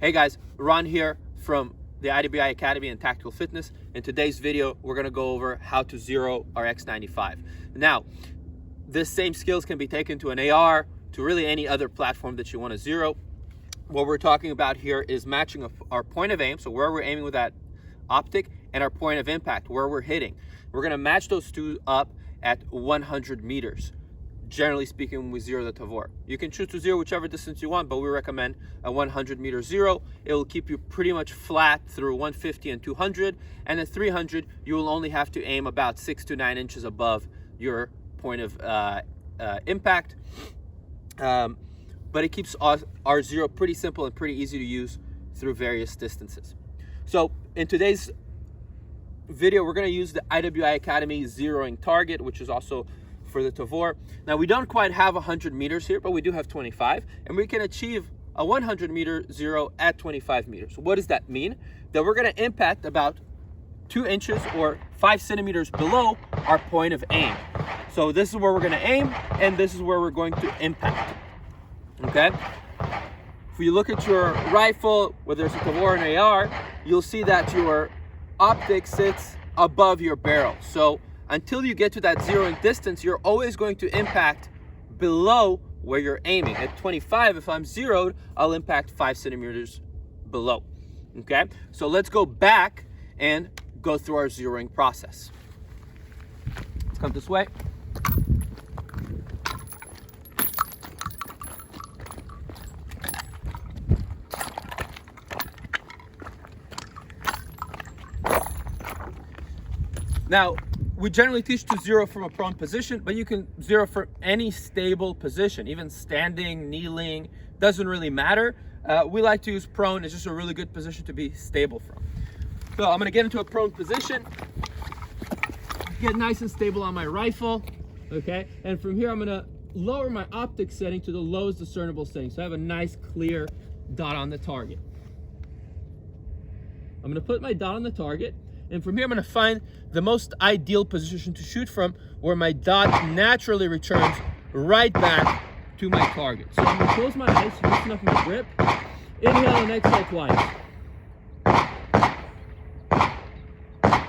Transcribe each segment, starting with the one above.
Hey guys, Ron here from the IWI Academy and Tactical Fitness. In today's video, we're gonna go over how to zero our X95. Now, this same skills can be taken to an AR, to really any other platform that you wanna zero. What we're talking about here is matching our point of aim, so where we're aiming with that optic, and our point of impact, where we're hitting. We're gonna match those two up at 100 meters. Generally speaking, when we zero the Tavor. You can choose to zero whichever distance you want, but we recommend a 100 meter zero. It will keep you pretty much flat through 150 and 200, and at 300, you will only have to aim about 6 to 9 inches above your point of impact. But it keeps our zero pretty simple and pretty easy to use through various distances. So in today's video, we're gonna use the IWI Academy zeroing target, which is also for the Tavor. Now, we don't quite have 100 meters here, but we do have 25, and we can achieve a 100 meter zero at 25 meters. What does that mean? That we're gonna impact about 2 inches or 5 centimeters below our point of aim. So this is where we're gonna aim, and this is where we're going to impact, okay? If you look at your rifle, whether it's a Tavor or an AR, you'll see that your optic sits above your barrel. So until you get to that zeroing distance, you're always going to impact below where you're aiming. At 25, if I'm zeroed, I'll impact 5 centimeters below, okay? So let's go back and go through our zeroing process. Let's come this way. Now, we generally teach to zero from a prone position, but you can zero from any stable position, even standing, kneeling, doesn't really matter. We like to use prone. It's just a really good position to be stable from. So I'm gonna get into a prone position, get nice and stable on my rifle, okay? And from here, I'm gonna lower my optic setting to the lowest discernible setting. So I have a nice clear dot on the target. I'm gonna put my dot on the target, and from here, I'm gonna find the most ideal position to shoot from, where my dot naturally returns right back to my target. So I'm gonna close my eyes, loosen up my grip, inhale and exhale twice.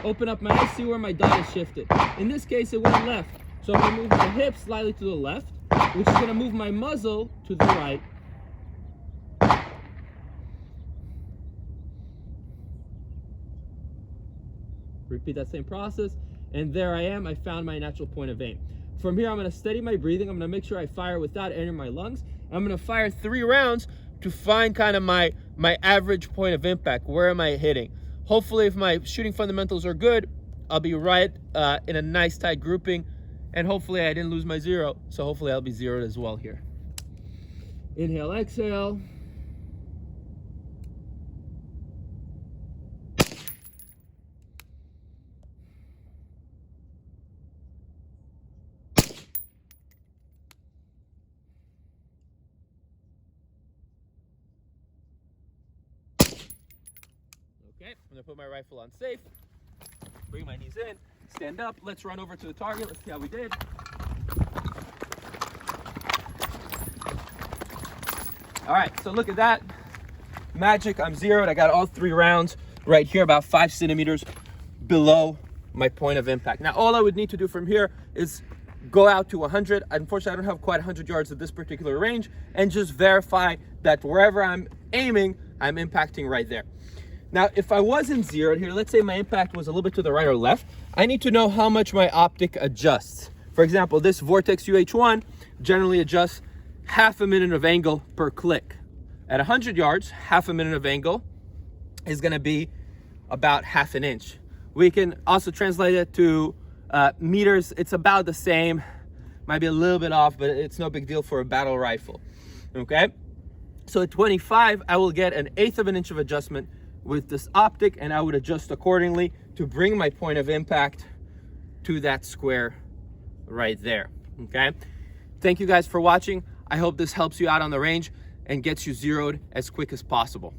Open up my eyes, see where my dot is shifted. In this case, it went left. So I'm gonna move my hip slightly to the left, which is gonna move my muzzle to the right. Repeat that same process, and there I am. I found my natural point of aim. From here, I'm gonna steady my breathing. I'm gonna make sure I fire without entering my lungs. I'm gonna fire 3 rounds to find kind of my average point of impact. Where am I hitting? Hopefully, if my shooting fundamentals are good, I'll be right in a nice tight grouping, and hopefully I didn't lose my zero, so hopefully I'll be zeroed as well here. Inhale, exhale. Okay, I'm gonna put my rifle on safe, bring my knees in, stand up, let's run over to the target, let's see how we did. All right, so look at that. Magic, I'm zeroed. I got all 3 rounds right here, about 5 centimeters below my point of impact. Now, all I would need to do from here is go out to 100. Unfortunately, I don't have quite 100 yards at this particular range, and just verify that wherever I'm aiming, I'm impacting right there. Now, if I wasn't zeroed here, let's say my impact was a little bit to the right or left, I need to know how much my optic adjusts. For example, this Vortex UH1 generally adjusts half a minute of angle per click. At 100 yards, half a minute of angle is gonna be about half an inch. We can also translate it to meters. It's about the same, might be a little bit off, but it's no big deal for a battle rifle, okay? So at 25, I will get 1/8 of an inch of adjustment with this optic, and I would adjust accordingly to bring my point of impact to that square right there, okay? Thank you guys for watching. I hope this helps you out on the range and gets you zeroed as quick as possible.